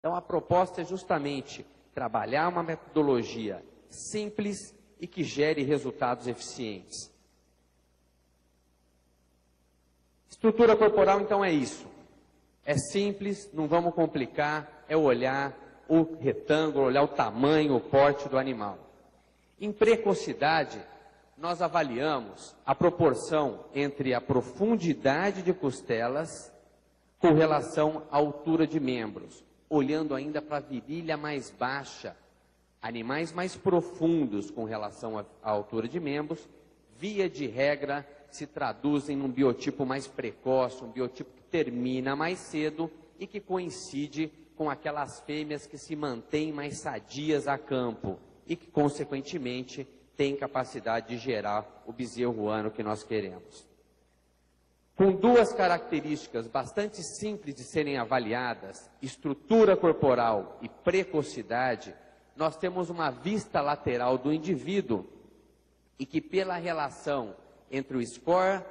Então, a proposta é justamente trabalhar uma metodologia simples e que gere resultados eficientes. Estrutura corporal, então, é isso. É simples, não vamos complicar, é olhar o retângulo, olhar o tamanho, o porte do animal. Em precocidade, nós avaliamos a proporção entre a profundidade de costelas com relação à altura de membros, olhando ainda para a virilha mais baixa. Animais mais profundos com relação à altura de membros, via de regra, se traduzem num biotipo mais precoce, um biotipo que termina mais cedo e que coincide com aquelas fêmeas que se mantêm mais sadias a campo e que, consequentemente, têm capacidade de gerar o bezerro ano que nós queremos. Com duas características bastante simples de serem avaliadas, estrutura corporal e precocidade, nós temos uma vista lateral do indivíduo e que, pela relação entre o score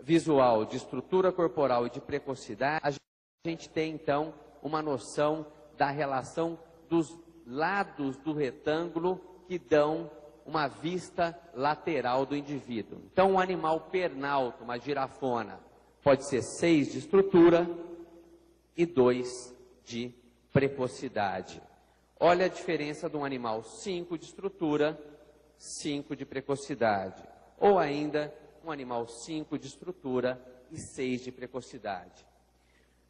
visual de estrutura corporal e de precocidade, a gente tem, então, uma noção da relação dos lados do retângulo que dão uma vista lateral do indivíduo. Então, um animal pernalto, uma girafona, pode ser 6 de estrutura e 2 de precocidade. Olha a diferença de um animal 5 de estrutura, 5 de precocidade. Ou ainda, um animal 5 de estrutura e 6 de precocidade.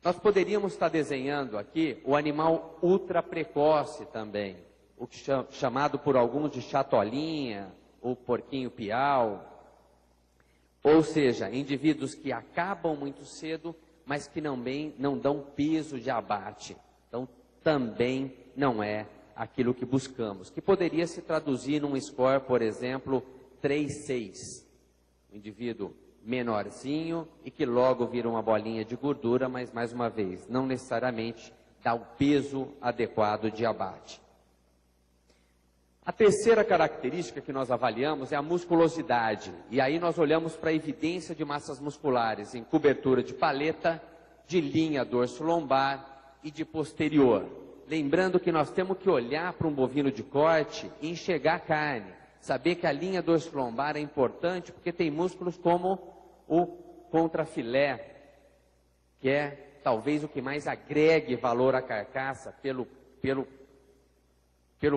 Nós poderíamos estar desenhando aqui o animal ultra precoce também, o que chamado por alguns de chatolinha, ou porquinho piau. Ou seja, indivíduos que acabam muito cedo, mas que não dão peso de abate. Então, também não é aquilo que buscamos, que poderia se traduzir num score, por exemplo, 3,6. Um indivíduo menorzinho e que logo vira uma bolinha de gordura, mas, mais uma vez, não necessariamente dá o peso adequado de abate. A terceira característica que nós avaliamos é a musculosidade. E aí nós olhamos para a evidência de massas musculares em cobertura de paleta, de linha dorso-lombar e de posterior. Lembrando que nós temos que olhar para um bovino de corte e enxergar a carne. Saber que a linha dorso-lombar é importante porque tem músculos como o contrafilé, que é talvez o que mais agregue valor à carcaça pelo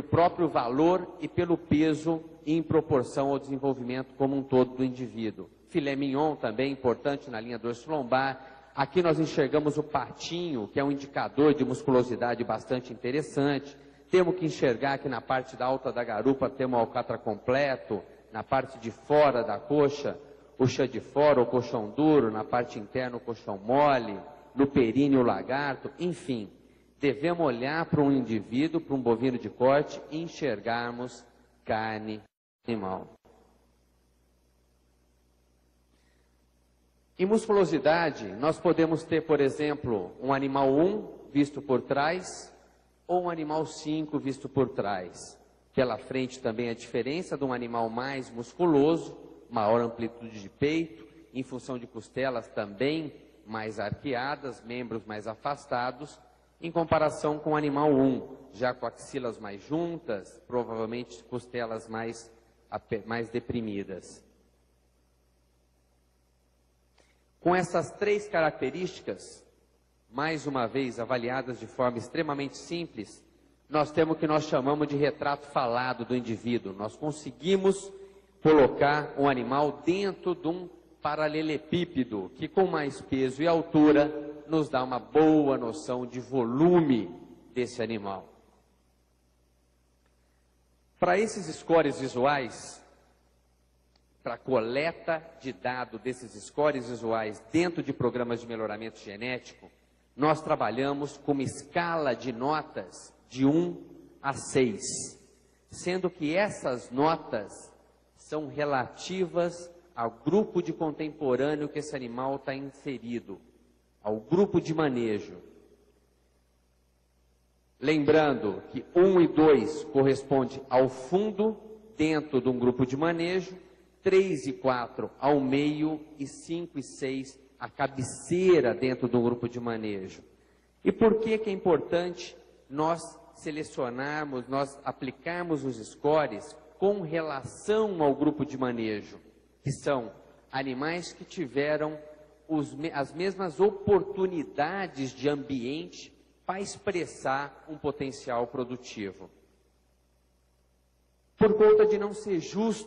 próprio valor e pelo peso em proporção ao desenvolvimento como um todo do indivíduo. Filé mignon também importante na linha dorso-lombar. Aqui nós enxergamos o patinho, que é um indicador de musculosidade bastante interessante. Temos que enxergar que na parte da alta da garupa temos o alcatra completo, na parte de fora da coxa, o chã de fora, o colchão duro, na parte interna o colchão mole, no períneo o lagarto, enfim. Devemos olhar para um indivíduo, para um bovino de corte e enxergarmos carne animal. Em musculosidade, nós podemos ter, por exemplo, um animal 1 visto por trás ou um animal 5 visto por trás. Pela frente também a diferença de um animal mais musculoso, maior amplitude de peito, em função de costelas também mais arqueadas, membros mais afastados, em comparação com o animal 1, já com axilas mais juntas, provavelmente costelas mais deprimidas. Com essas três características, mais uma vez avaliadas de forma extremamente simples, nós temos o que nós chamamos de retrato falado do indivíduo. Nós conseguimos colocar um animal dentro de um paralelepípedo, que com mais peso e altura nos dá uma boa noção de volume desse animal. Para esses scores visuais, para a coleta de dados desses scores visuais dentro de programas de melhoramento genético, nós trabalhamos com uma escala de notas de 1 a 6, sendo que essas notas são relativas ao grupo de contemporâneo que esse animal está inserido, ao grupo de manejo. Lembrando que 1 e 2 corresponde ao fundo dentro de um grupo de manejo, 3 e 4 ao meio e 5 e 6 a cabeceira dentro do grupo de manejo. E por que é importante nós selecionarmos, nós aplicarmos os scores com relação ao grupo de manejo, que são animais que tiveram as mesmas oportunidades de ambiente para expressar um potencial produtivo. Por conta de não ser justo